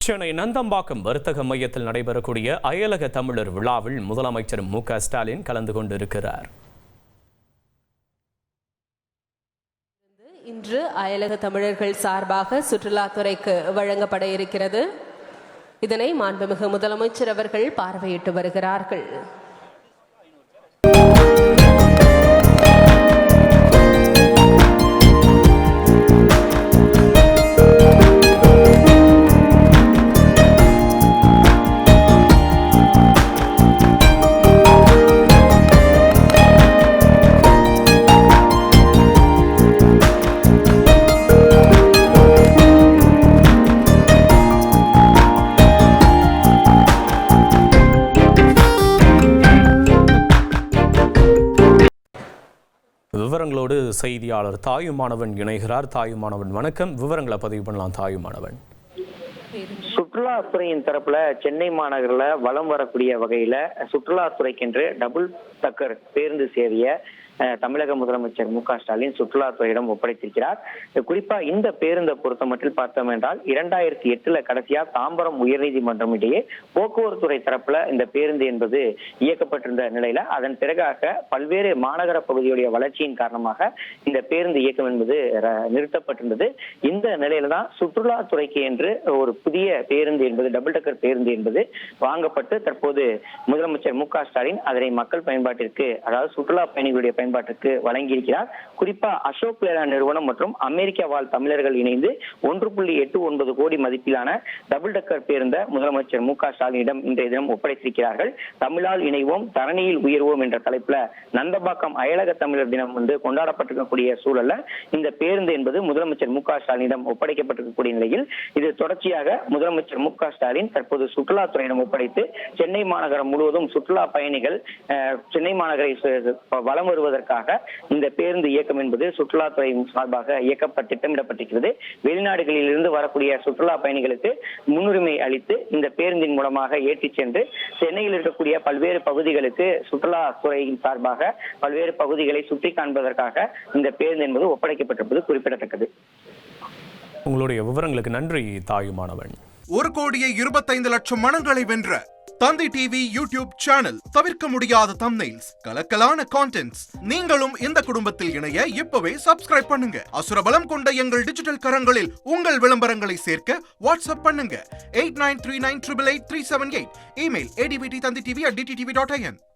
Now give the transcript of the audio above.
சென்னை நந்தம்பாக்கம் வர்த்தக மையத்தில் நடைபெறக்கூடிய அயலக தமிழர் விழாவில் முதலமைச்சர் மு.க.ஸ்டாலின் கலந்து கொண்டிருக்கிறார். இன்று அயலக தமிழர்கள் சார்பாக சுற்றுலாத்துறைக்கு வழங்கப்பட இருக்கிறது. இதனை மாண்புமிகு முதலமைச்சர் அவர்கள் பார்வையிட்டு வருகிறார்கள். விவரங்களோடு செய்தியாளர் தாயுமானவன் இணைகிறார். தாயுமானவன் வணக்கம். விவரங்களை பதிவு பண்ணலாம். தாயுமானவன், சுற்றுலாத்துறையின் தரப்புல சென்னை மாநகரில் வலம் வரக்கூடிய வகையில சுற்றுலாத்துறைக்கென்று டபுள் டக்கர் பேருந்து சேவையை தமிழக முதலமைச்சர் மு.க.ஸ்டாலின் சுற்றுலாத்துறையிடம் ஒப்படைத்திருக்கிறார். குறிப்பா இந்த பேருந்தை பொறுத்த மட்டும் பார்த்தோம் என்றால் 2008 கடைசியா தாம்பரம் உயர்நீதிமன்றம் இடையே போக்குவரத்துறை தரப்புல இந்த பேருந்து என்பது இயக்கப்பட்டிருந்த நிலையில அதன் பிறகாக பல்வேறு மாநகர பகுதியுடைய வளர்ச்சியின் காரணமாக இந்த பேருந்து இயக்கம் என்பது நிறுத்தப்பட்டிருந்தது. இந்த நிலையில தான் சுற்றுலாத்துறைக்கு என்று ஒரு புதிய பேருந்து என்பது டபுள் டக்கர் பேருந்து என்பது வாங்கப்பட்டு தற்போது முதலமைச்சர் மு.க.ஸ்டாலின் அதனை மக்கள் பயன்பாட்டிற்கு, அதாவது சுற்றுலா பயணிகளுடைய பயன்பாட்டிற்கு வழங்கியிருக்கிறார். குறிப்பா அசோக் லேலாண்ட் நிறுவனம் மற்றும் அமெரிக்கா வாழ் தமிழர்கள் இணைந்து 1.89 கோடி மதிப்பிலான டபுள் டக்கர் பேருந்தை முதலமைச்சர் மு.க.ஸ்டாலினிடம் இன்றைய தினம் ஒப்படைத்திருக்கிறார்கள். தமிழால் இணைவோம் தரணியில் உயர்வோம் என்ற தலைப்புல நந்தம்பாக்கம் அயலக தமிழர் தினம் கொண்டாடப்பட்டிருக்கக்கூடிய சூழல்ல இந்த பேருந்து என்பது முதலமைச்சர் மு.க.ஸ்டாலினிடம் ஒப்படைக்கப்பட்டிருக்கக்கூடிய நிலையில் இது தொடர்ச்சியாக முதலமைச்சர் மு.க.ஸ்டாலின் தற்போது சுற்றுலாத்துறையிடம் ஒப்படைத்து சென்னை மாநகரம் முழுவதும் சுற்றுலா பயணிகள் சென்னை மாநகரை வலம் வருவதற்காக இந்த பேருந்து இயக்கம் என்பது சுற்றுலாத்துறை சார்பாக திட்டமிடப்பட்டிருக்கிறது. வெளிநாடுகளில் இருந்து வரக்கூடிய சுற்றுலா பயணிகளுக்கு முன்னுரிமை அளித்து இந்த பேருந்தின் மூலமாக ஏற்றிச் சென்று சென்னையில் இருக்கக்கூடிய பல்வேறு பகுதிகளுக்கு சுற்றுலாத்துறையின் சார்பாக பல்வேறு பகுதிகளை சுற்றி காண்பதற்காக இந்த பேருந்து என்பது ஒப்படைக்கப்பட்டிருப்பது குறிப்பிடத்தக்கது. உங்களுடைய விவரங்களுக்கு நன்றி தாயுமானவன். 1,25,00,000 மனங்களை வென்ற தந்தி டிவி யூடியூப் சேனல். தவிர்க்க முடியாத தம்ப்நெயில்ஸ், கலக்கலான கான்டென்ட்ஸ். நீங்களும் இந்த குடும்பத்தில் இணைய இப்பவே சப்ஸ்கிரைப் பண்ணுங்க. அசுரபலம் கொண்ட எங்கள் டிஜிட்டல் கரங்களில் உங்கள் விளம்பரங்களை சேர்க்க வாட்ஸ்அப் பண்ணுங்க. 8939888378. Email advtthanditv@dttv.in.